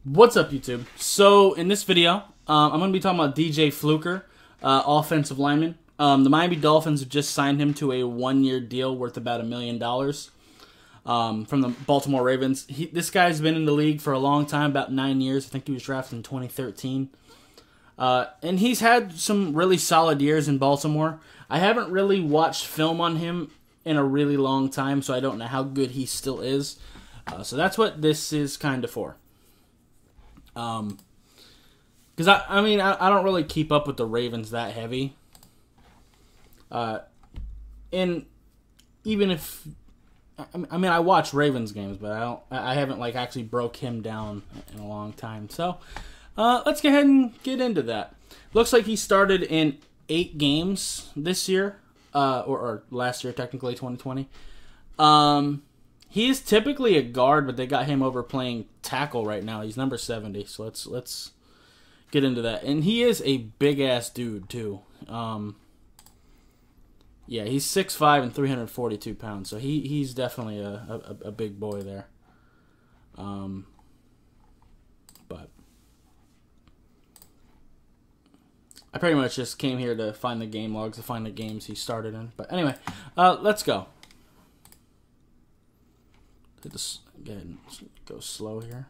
What's up, YouTube? So, in this video, I'm going to be talking about DJ Fluker, offensive lineman. The Miami Dolphins have just signed him to a one-year deal worth about $1 million from the Baltimore Ravens. This guy's been in the league for a long time, about 9 years. I think he was drafted in 2013. And he's had some really solid years in Baltimore. I haven't really watched film on him in a really long time, so I don't know how good he still is. So that's what this is kind of for. Because I don't really keep up with the Ravens that heavy. And even if I watch Ravens games, but I haven't like actually broke him down in a long time. So let's go ahead and get into that. Looks like he started in 8 games this year, or last year, technically 2020. He is typically a guard, but they got him over playing tackle right now. He's number 70, so let's get into that. And he is a big-ass dude, too. Yeah, he's 6'5" and 342 pounds, so he's definitely a big boy there. But I pretty much just came here to find the game logs, to find the games he started in. But anyway, let's go. Just go ahead and go slow here.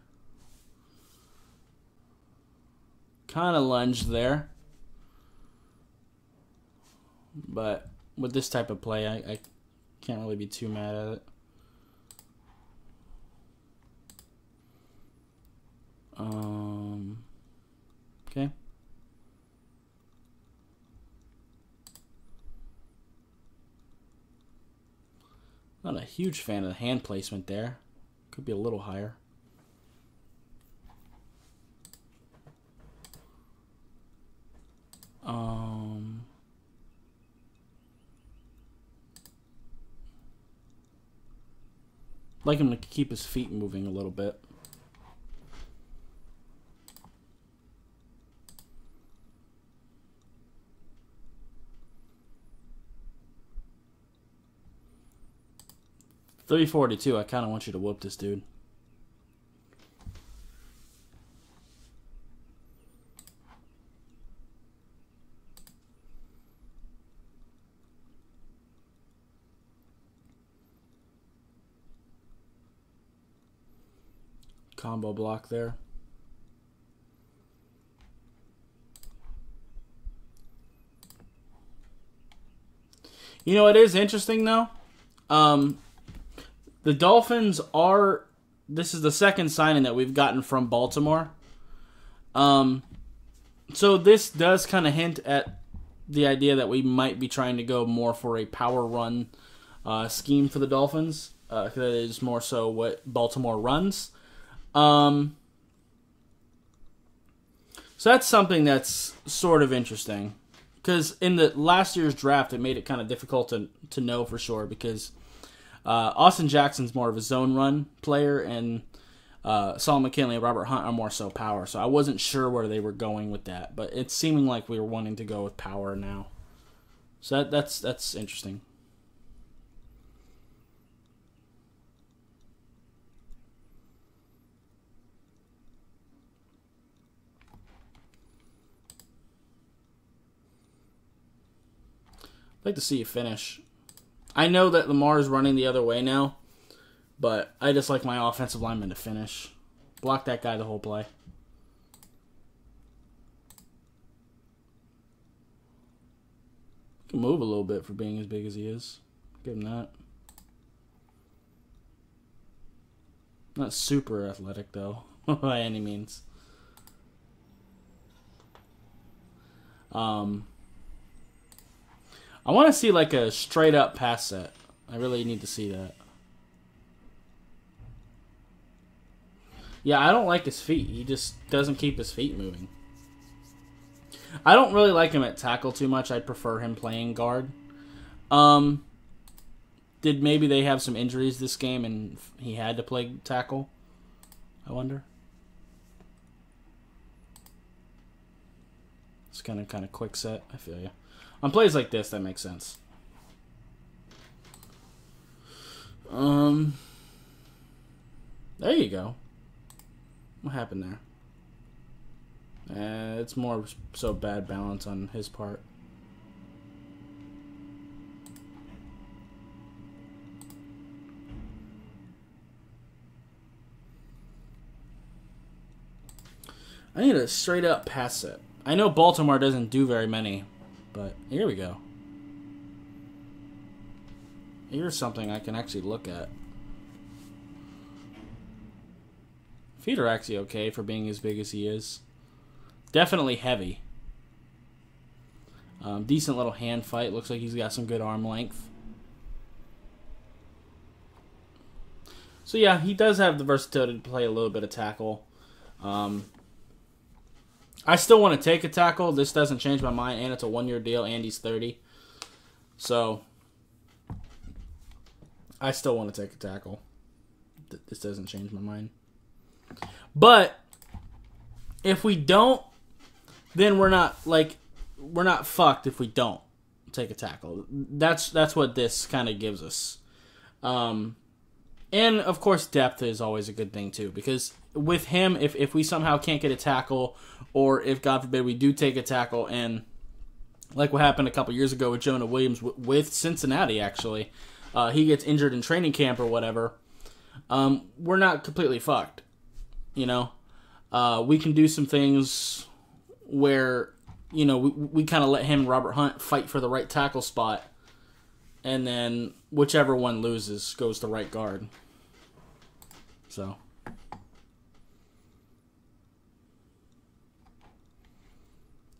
Kind of lunged there. But with this type of play, I can't really be too mad at it. Okay. Not a huge fan of the hand placement there. Could be a little higher. Like him to keep his feet moving a little bit. $342. I kind of want you to whoop this dude. Combo block there. You know, it is interesting though. The Dolphins are, this is the second signing that we've gotten from Baltimore. So this does kind of hint at the idea that we might be trying to go more for a power run scheme for the Dolphins. That is more so what Baltimore runs. So that's something that's sort of interesting. Because in the last year's draft, it made it kind of difficult to know for sure because Austin Jackson's more of a zone run player, and Saul McKinley and Robert Hunt are more so power. So I wasn't sure where they were going with that, but it's seeming like we were wanting to go with power now. So that's interesting. I'd like to see you finish. I know that Lamar's running the other way now, but I just like my offensive lineman to finish. Block that guy the whole play. He can move a little bit for being as big as he is. Give him that. Not super athletic, though, by any means. I want to see like a straight up pass set. I really need to see that. Yeah, I don't like his feet. He just doesn't keep his feet moving. I don't really like him at tackle too much. I'd prefer him playing guard. Did maybe they have some injuries this game and he had to play tackle? I wonder. It's kind of quick set. I feel you. On plays like this, that makes sense. There you go. What happened there? It's more so bad balance on his part. I need a straight up pass set. I know Baltimore doesn't do very many, but here we go. Here's something I can actually look at. Feet are actually okay for being as big as he is. Definitely heavy. Decent little hand fight. Looks like he's got some good arm length. So yeah, he does have the versatility to play a little bit of tackle. I still want to take a tackle. This doesn't change my mind, and it's a 1-year deal, and he's 30. So I still want to take a tackle. This doesn't change my mind. But if we don't, then we're not fucked if we don't take a tackle. That's what this kind of gives us. And of course depth is always a good thing too, because with him, if we somehow can't get a tackle, or if God forbid we do take a tackle, and like what happened a couple years ago with Jonah Williams with Cincinnati, actually, he gets injured in training camp or whatever, we're not completely fucked. You know, we can do some things where, you know, we kind of let him and Robert Hunt fight for the right tackle spot, and then whichever one loses goes to right guard. So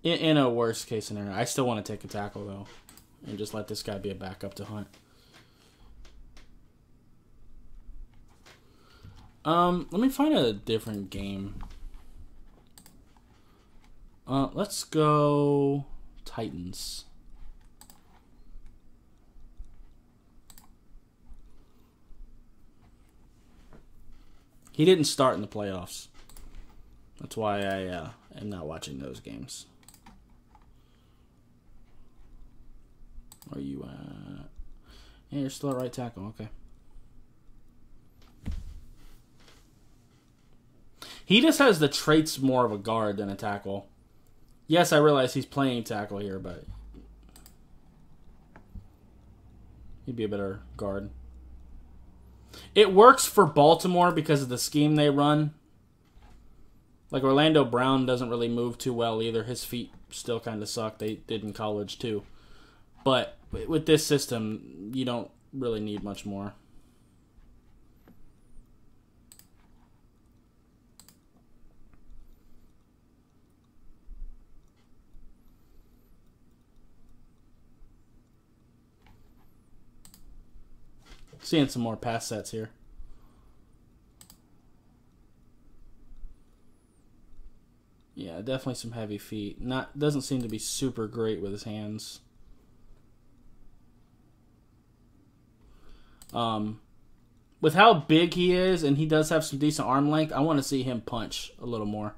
in a worst case scenario, I still want to take a tackle though, and just let this guy be a backup to Hunt. Let me find a different game. Let's go Titans. He didn't start in the playoffs. That's why I am not watching those games. Where are you at? Yeah, you're still at right tackle. Okay. He just has the traits more of a guard than a tackle. Yes, I realize he's playing tackle here, but he'd be a better guard. It works for Baltimore because of the scheme they run. Like Orlando Brown doesn't really move too well either. His feet still kind of suck. They did in college too. But with this system, you don't really need much more. Seeing some more pass sets here. Yeah, definitely some heavy feet. Doesn't seem to be super great with his hands. With how big he is, and he does have some decent arm length, I want to see him punch a little more.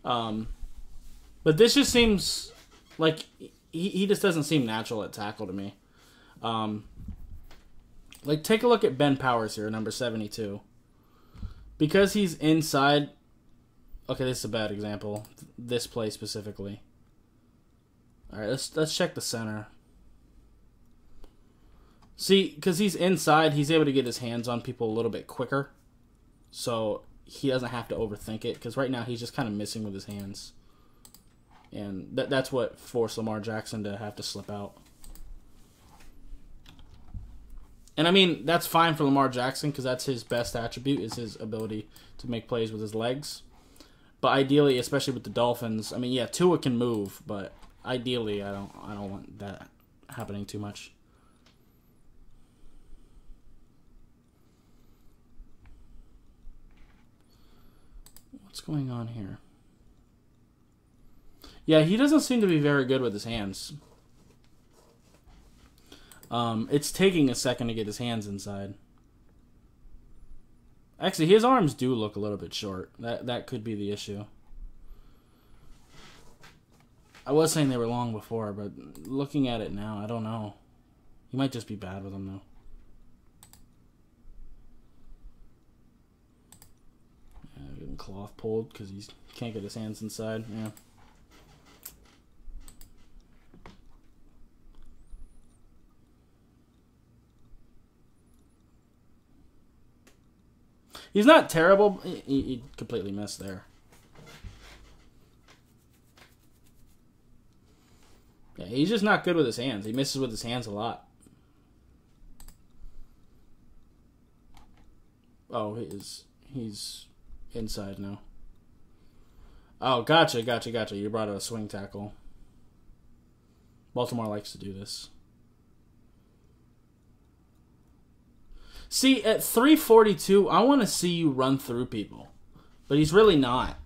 But this just seems like he just doesn't seem natural at tackle to me. Like, take a look at Ben Powers here, number 72. Because he's inside... Okay, this is a bad example. This play specifically. Alright, let's check the center. See, because he's inside, he's able to get his hands on people a little bit quicker. So, he doesn't have to overthink it. Because right now, he's just kind of missing with his hands. And that's what forced Lamar Jackson to have to slip out. And I mean, that's fine for Lamar Jackson because that's his best attribute, is his ability to make plays with his legs. But ideally, especially with the Dolphins, I mean, yeah, Tua can move, but ideally, I don't want that happening too much. What's going on here? Yeah, he doesn't seem to be very good with his hands. It's taking a second to get his hands inside. Actually, his arms do look a little bit short. That could be the issue. I was saying they were long before, but looking at it now, I don't know. He might just be bad with them, though. Yeah, getting cloth pulled because he can't get his hands inside. Yeah. He's not terrible. He completely missed there. Yeah, he's just not good with his hands. He misses with his hands a lot. Oh, he's inside now. Oh, gotcha. You brought out a swing tackle. Baltimore likes to do this. See, at 342, I want to see you run through people. But he's really not.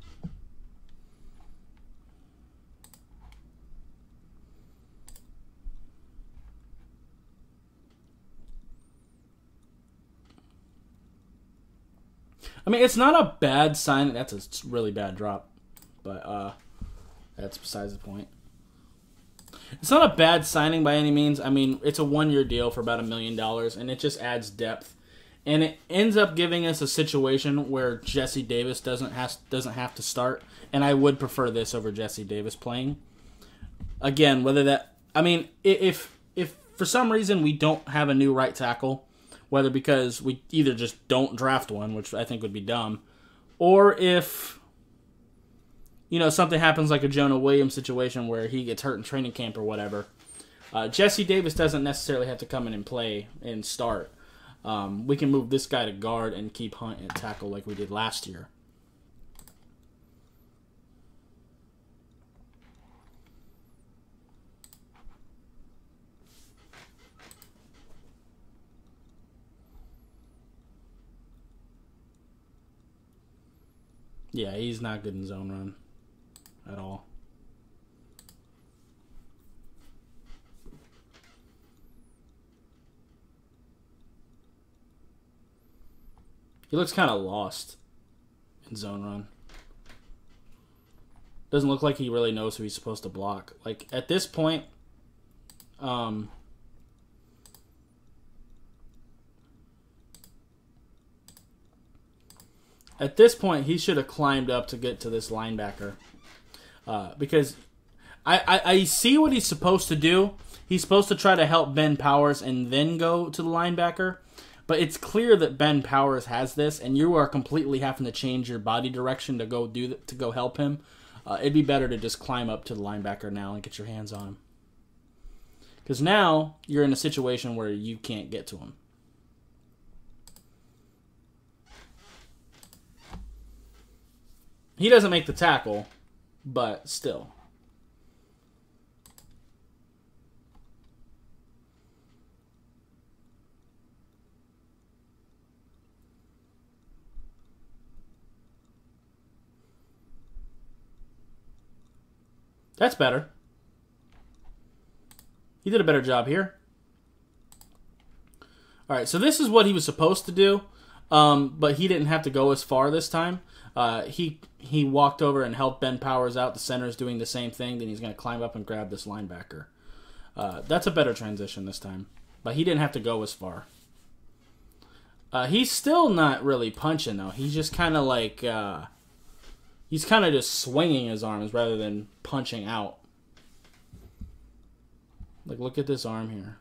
I mean, it's not a bad sign. That's a really bad drop. But that's besides the point. It's not a bad signing by any means. I mean, it's a one-year deal for about $1 million, and it just adds depth. And it ends up giving us a situation where Jesse Davis doesn't have to start, and I would prefer this over Jesse Davis playing. Again, whether that... I mean, if for some reason we don't have a new right tackle, whether because we either just don't draft one, which I think would be dumb, or if... something happens like a Jonah Williams situation where he gets hurt in training camp or whatever. Jesse Davis doesn't necessarily have to come in and play and start. We can move this guy to guard and keep Hunt at tackle like we did last year. Yeah, he's not good in zone run at all. He looks kind of lost in zone run. Doesn't look like he really knows who he's supposed to block. Like, at this point, he should have climbed up to get to this linebacker. Because I see what he's supposed to do. He's supposed to try to help Ben Powers and then go to the linebacker. But it's clear that Ben Powers has this, and you are completely having to change your body direction to go help him. It'd be better to just climb up to the linebacker now and get your hands on him. Because now you're in a situation where you can't get to him. He doesn't make the tackle, but still. That's better. He did a better job here. All right, so this is what he was supposed to do, but he didn't have to go as far this time. He walked over and helped Ben Powers out. The center is doing the same thing. Then he's going to climb up and grab this linebacker. That's a better transition this time, but he didn't have to go as far. He's still not really punching, though. He's just kind of like... he's kind of just swinging his arms rather than punching out. Like, look at this arm here.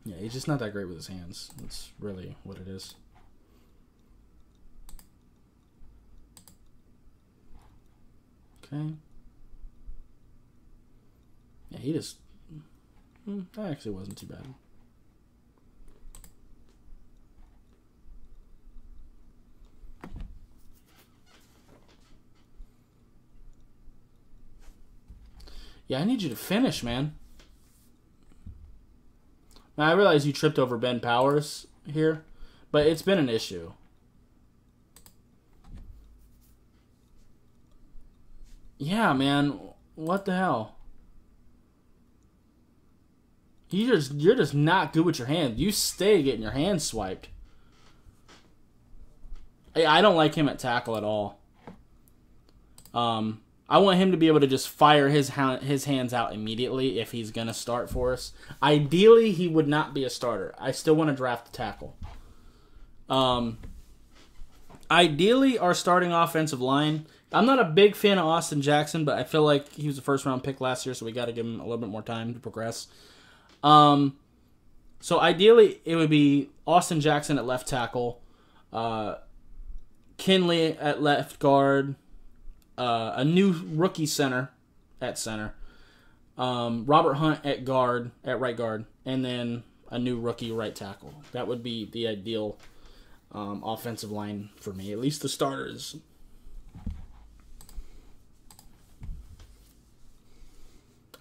Yeah, he's just not that great with his hands. That's really what it is. Okay. Yeah, he just... that actually wasn't too bad. Yeah, I need you to finish, man. Now, I realize you tripped over Ben Powers here, but it's been an issue. Yeah, man. What the hell? You're just not good with your hands. You stay getting your hands swiped. I don't like him at tackle at all. I want him to be able to just fire his hands out immediately if he's going to start for us. Ideally, he would not be a starter. I still want to draft a tackle. Ideally, our starting offensive line. I'm not a big fan of Austin Jackson, but I feel like he was a first-round pick last year, so we got to give him a little bit more time to progress. So ideally, it would be Austin Jackson at left tackle, Kinley at left guard, a new rookie center at center, Robert Hunt at right guard, and then a new rookie right tackle. That would be the ideal offensive line for me, at least the starters.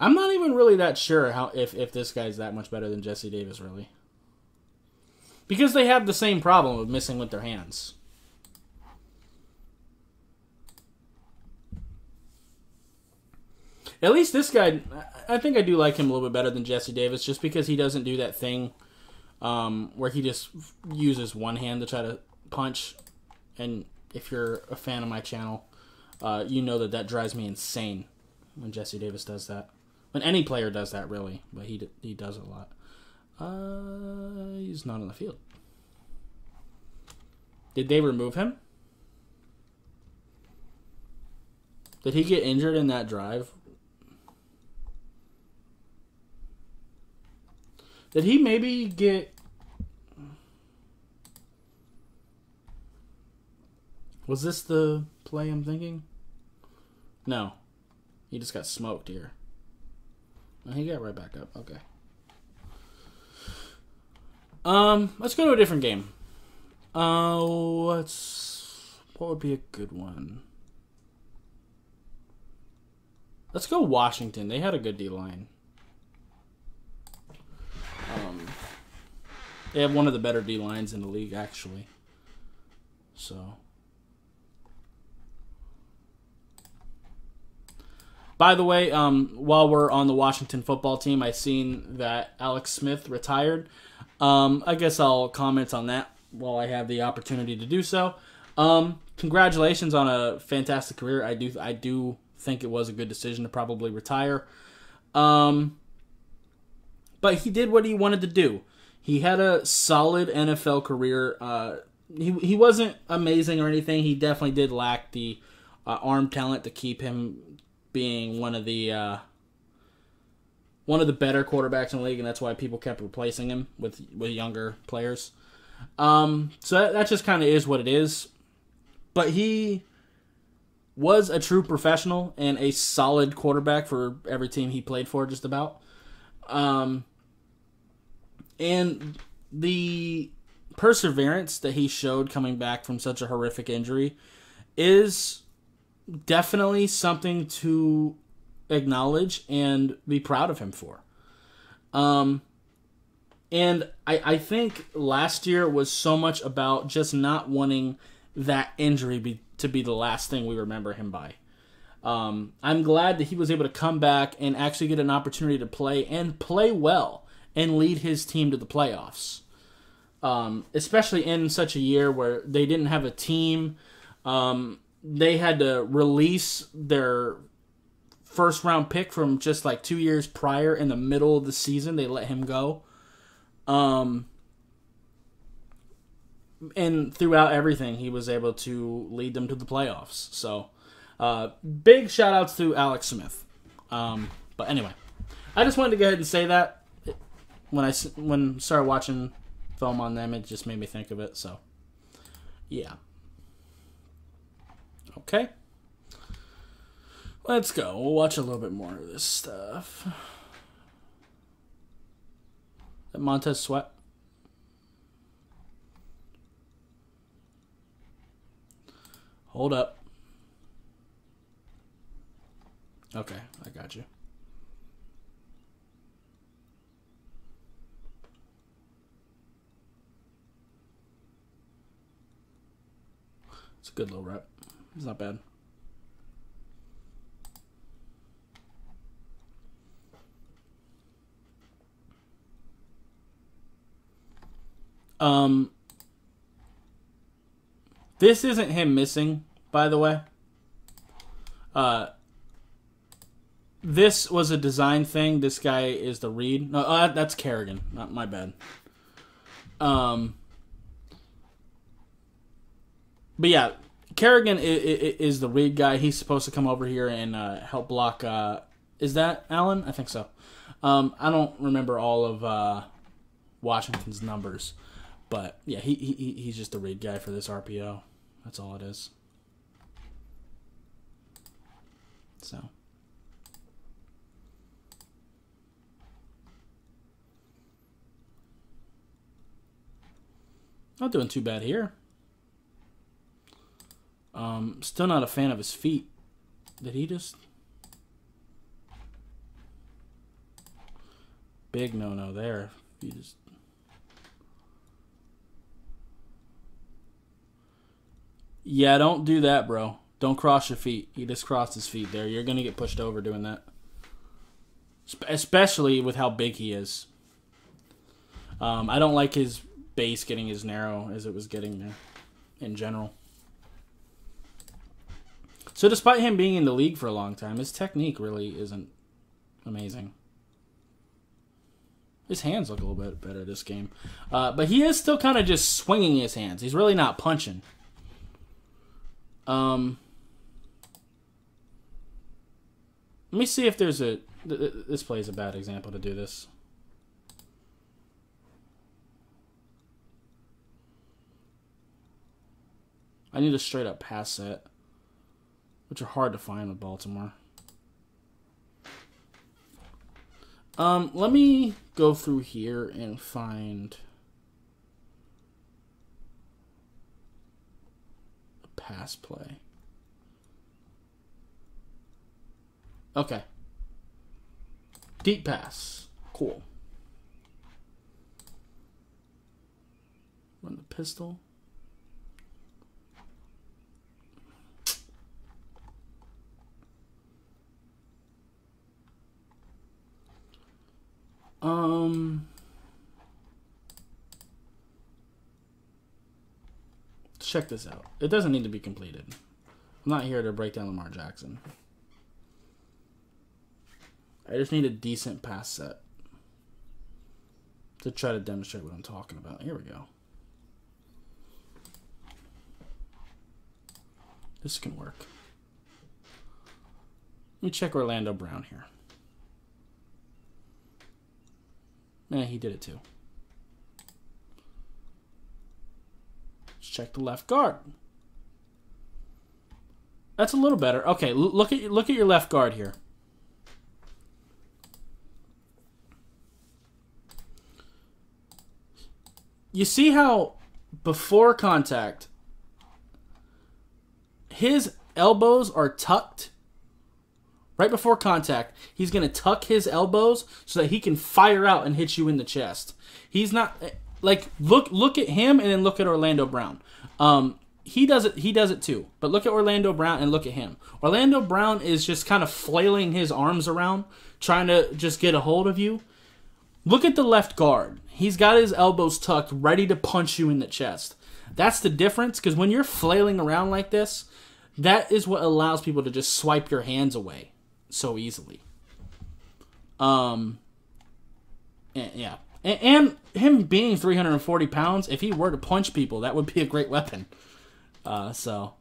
I'm not even really that sure if this guy's that much better than Jesse Davis, really. Because they have the same problem of missing with their hands. At least this guy, I think I do like him a little bit better than Jesse Davis, just because he doesn't do that thing where he just uses one hand to try to punch. And if you're a fan of my channel, you know that drives me insane when Jesse Davis does that. When any player does that, really. But he does it a lot. He's not on the field. Did they remove him? Did he get injured in that drive? Did he maybe get... Was this the play I'm thinking? No. He just got smoked here. He got right back up. Okay. Let's go to a different game. What would be a good one? Let's go Washington. They had a good D-line. They have one of the better D-lines in the league, actually. So... By the way, while we're on the Washington football team, I've seen that Alex Smith retired. I guess I'll comment on that while I have the opportunity to do so. Congratulations on a fantastic career. I do think it was a good decision to probably retire. But he did what he wanted to do. He had a solid NFL career. He wasn't amazing or anything. He definitely did lack the arm talent to keep him being one of the better quarterbacks in the league, and that's why people kept replacing him with younger players. So that just kind of is what it is. But he was a true professional and a solid quarterback for every team he played for, just about. And the perseverance that he showed coming back from such a horrific injury is definitely something to acknowledge and be proud of him for. And I think last year was so much about just not wanting that injury to be the last thing we remember him by. I'm glad that he was able to come back and actually get an opportunity to play well and lead his team to the playoffs. Especially in such a year where they didn't have a team. They had to release their first-round pick from just like 2 years prior in the middle of the season. They let him go. And throughout everything, he was able to lead them to the playoffs. So, big shout-outs to Alex Smith. But anyway, I just wanted to go ahead and say that. When I started watching film on them, it just made me think of it. So, yeah. Okay. Let's go. We'll watch a little bit more of this stuff. That Montez Sweat. Hold up. Okay, I got you. It's a good little rep. It's not bad. This isn't him missing, by the way. This was a design thing. This guy is the read. No, that's Kerrigan. Not my bad. But yeah, Kerrigan is the read guy. He's supposed to come over here and help block. Is that Allen? I think so. I don't remember all of Washington's numbers, but yeah, he's just the read guy for this RPO. That's all it is. So. Not doing too bad here. Still not a fan of his feet. Did he just... Big no-no there. You just... Yeah, don't do that, bro. Don't cross your feet. He just crossed his feet there. You're going to get pushed over doing that. Especially with how big he is. I don't like his base getting as narrow as it was getting there in general. So despite him being in the league for a long time, his technique really isn't amazing. His hands look a little bit better this game. But he is still kind of just swinging his hands. He's really not punching. Let me see if there's a... This play is a bad example to do this. I need a straight-up pass set, which are hard to find with Baltimore. Let me go through here and find a pass play. Okay. Deep pass. Cool. Run the pistol. Check this out. It doesn't need to be completed. I'm not here to break down Lamar Jackson. I just need a decent pass set to try to demonstrate what I'm talking about. Here we go. This can work. Let me check Orlando Brown here. Yeah, he did it too. Let's check the left guard. That's a little better. Okay, look at your left guard here. You see how before contact his elbows are tucked? Right before contact, he's going to tuck his elbows so that he can fire out and hit you in the chest. He's not like look at him and then look at Orlando Brown. He does it too. But look at Orlando Brown and look at him. Orlando Brown is just kind of flailing his arms around, trying to just get a hold of you. Look at the left guard. He's got his elbows tucked, ready to punch you in the chest. That's the difference, because when you're flailing around like this, that is what allows people to just swipe your hands away so easily. Yeah. And him being 340 pounds, if he were to punch people, that would be a great weapon. So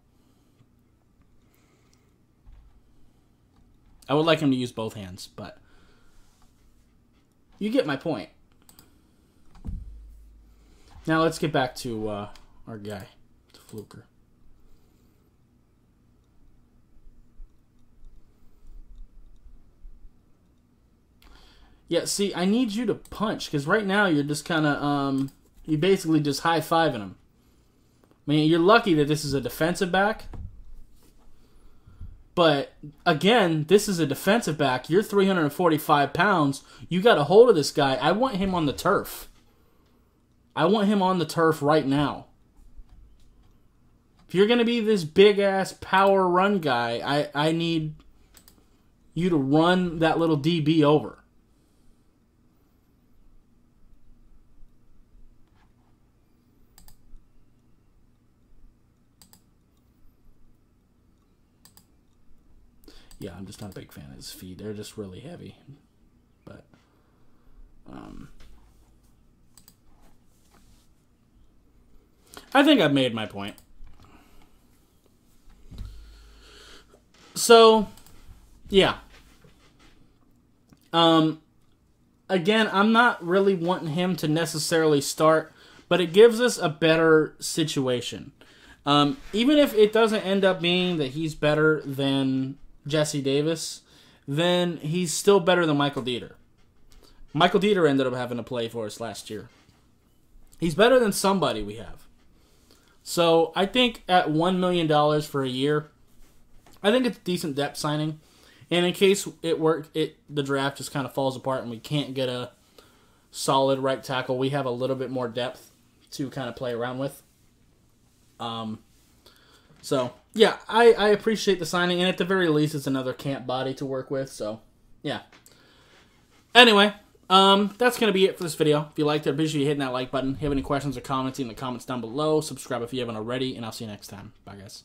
I would like him to use both hands, but you get my point. Now let's get back to our guy, to Fluker. Yeah, see, I need you to punch, because right now you're just kind of, you basically just high-fiving him. I mean, you're lucky that this is a defensive back. But, again, this is a defensive back. You're 345 pounds. You got a hold of this guy. I want him on the turf. I want him on the turf right now. If you're going to be this big-ass power run guy, I need you to run that little DB over. Yeah, I'm just not a big fan of his feet. They're just really heavy. But, I think I've made my point. So, yeah. Again, I'm not really wanting him to necessarily start, but it gives us a better situation. Even if it doesn't end up being that he's better than Jesse Davis, then he's still better than Michael Dieter. Michael Dieter ended up having to play for us last year. He's better than somebody we have. So I think at $1 million for a year, I think it's a decent depth signing. And in case the draft just kind of falls apart and we can't get a solid right tackle, we have a little bit more depth to kind of play around with. So, yeah, I appreciate the signing, and at the very least, it's another camp body to work with, so, yeah. Anyway, that's going to be it for this video. If you liked it, appreciate you hitting that like button. If you have any questions or comments, in the comments down below. Subscribe if you haven't already, and I'll see you next time. Bye, guys.